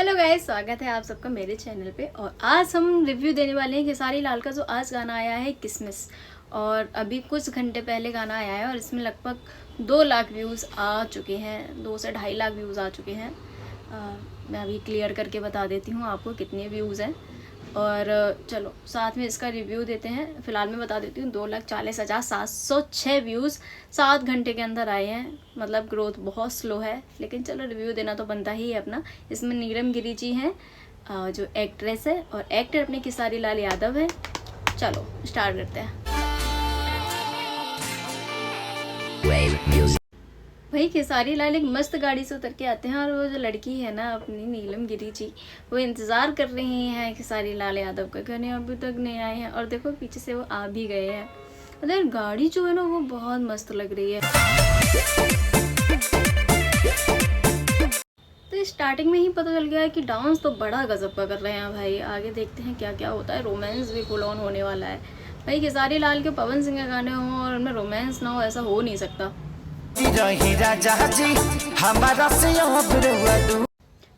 Hello guys, स्वागत है आप सबका मेरे चैनल पे। और आज हम रिव्यू देने वाले हैं खेसारी लाल का जो आज गाना आया है किसमिस। और अभी कुछ घंटे पहले गाना आया है और इसमें लगभग 2 लाख व्यूज़ आ चुके हैं, 2 से 2.5 लाख व्यूज़ आ चुके हैं। मैं अभी क्लियर करके बता देती हूँ आपको कितने व्यूज़ हैं। और चलो साथ में इसका रिव्यू देते हैं। फ़िलहाल मैं बता देती हूँ 2,40,706 व्यूज़ 7 घंटे के अंदर आए हैं। मतलब ग्रोथ बहुत स्लो है, लेकिन चलो रिव्यू देना तो बनता ही है अपना। इसमें नीलम गिरी जी हैं जो एक्ट्रेस है, और एक्टर अपने खेसारी लाल यादव है। चलो स्टार्ट करते हैं। भाई खेसारी लाल एक मस्त गाड़ी से उतर के आते हैं, और वो जो लड़की है ना अपनी नीलम गिरी जी, वो इंतज़ार कर रही हैं खेसारी लाल यादव का। कहने अभी तक नहीं आए हैं, और देखो पीछे से वो आ भी गए हैं। मतलब गाड़ी जो है ना वो बहुत मस्त लग रही है। तो स्टार्टिंग में ही पता चल गया है कि डांस तो बड़ा गजब का कर रहे हैं भाई। आगे देखते हैं क्या क्या होता है। रोमांस भी फुल ऑन होने वाला है भाई। खेसारी लाल के पवन सिंह के गाने हों और उनमें रोमांस ना हो, ऐसा हो नहीं सकता।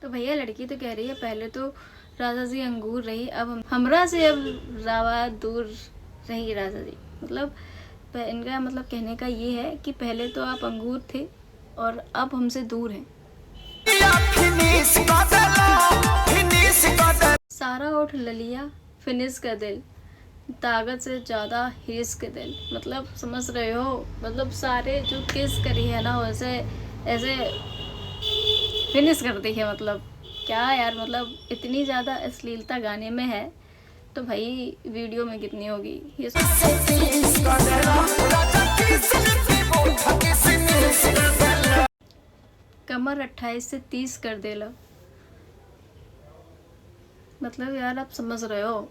तो भैया लड़की तो कह रही है पहले तो राजा जी अंगूर रही, अब हमरा से अब रावा दूर रही राजा जी। मतलब इनका मतलब कहने का ये है कि पहले तो आप अंगूर थे और अब हमसे दूर हैं। सारा ओठ ललिया फिनिश का दिल, ताकत से ज़्यादा हिरिस के दिल। मतलब समझ रहे हो, मतलब सारे जो किस करी है ना वैसे ऐसे फिनिश करती है। मतलब क्या यार, मतलब इतनी ज़्यादा अश्लीलता गाने में है तो भाई वीडियो में कितनी होगी ये। कमर 28 से 30 कर देला। मतलब यार आप समझ रहे हो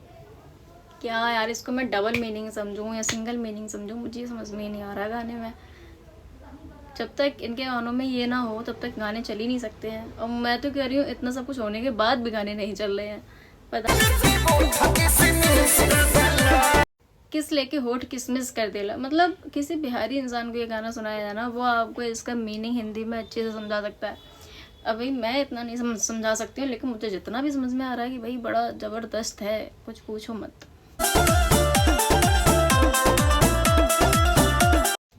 क्या यार, इसको मैं डबल मीनिंग समझूं या सिंगल मीनिंग समझूं, मुझे समझ में नहीं आ रहा गाने में। जब तक इनके गानों में ये ना हो तब तक गाने चल ही नहीं सकते हैं। और मैं तो कह रही हूँ इतना सब कुछ होने के बाद भी गाने नहीं चल रहे हैं। पता किस लेके होठ किसमिस कर देला। मतलब किसी बिहारी इंसान को ये गाना सुनाया जाए ना, वो आपको इसका मीनिंग हिंदी में अच्छे से समझा सकता है। अभी मैं इतना नहीं समझा सकती हूँ, लेकिन मुझे जितना भी समझ में आ रहा है कि भाई बड़ा ज़बरदस्त है, कुछ पूछो मत।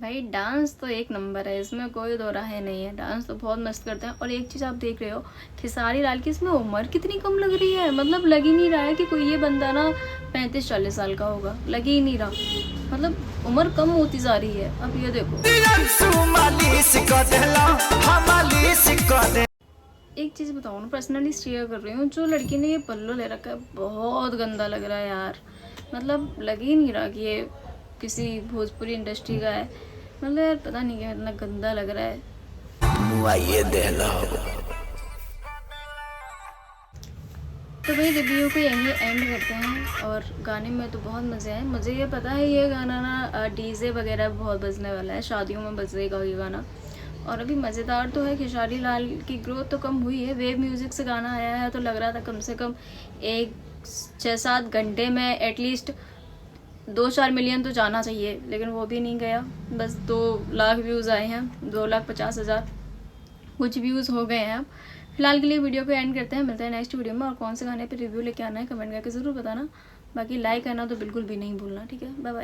भाई डांस तो एक नंबर है, इसमें कोई दो राहें नहीं है। डांस तो बहुत मस्त करते हैं। और एक चीज़ आप देख रहे हो खेसारी लाल की, इसमें उम्र कितनी कम लग रही है। मतलब लग ही नहीं रहा है कि कोई ये बंदा ना 35-40 साल का होगा, लग ही नहीं रहा। मतलब उम्र कम होती जा रही है। अब ये देखो, एक चीज़ बताओ ना, पर्सनली शेयर कर रही हूँ, जो लड़की ने ये पल्लू ले रखा है बहुत गंदा लग रहा है यार। मतलब लग ही नहीं रहा कि ये किसी भोजपुरी इंडस्ट्री का है। मतलब यार पता नहीं क्या इतना गंदा लग रहा है। तो भाई रिव्यू को यहीं एंड करते हैं। और गाने में तो बहुत मज़े आए। मुझे ये पता है ये गाना ना डीजे वगैरह बहुत बजने वाला है, शादियों में बजेगा ये गाना। और अभी मज़ेदार तो है, खेसारी लाल की ग्रोथ तो कम हुई है। वेव म्यूज़िक से गाना आया है तो लग रहा था कम से कम 6-7 घंटे में एटलीस्ट 2-4 मिलियन तो जाना चाहिए, लेकिन वो भी नहीं गया। बस 2 लाख व्यूज़ आए हैं, 2,50,000 कुछ व्यूज़ हो गए हैं। अब फिलहाल के लिए वीडियो को एंड करते हैं। मिलते हैं नेक्स्ट वीडियो में। और कौन से गाने पे रिव्यू लेके आना है कमेंट करके ज़रूर बताना। बाकी लाइक करना तो बिल्कुल भी नहीं भूलना। ठीक है, बाय बाय।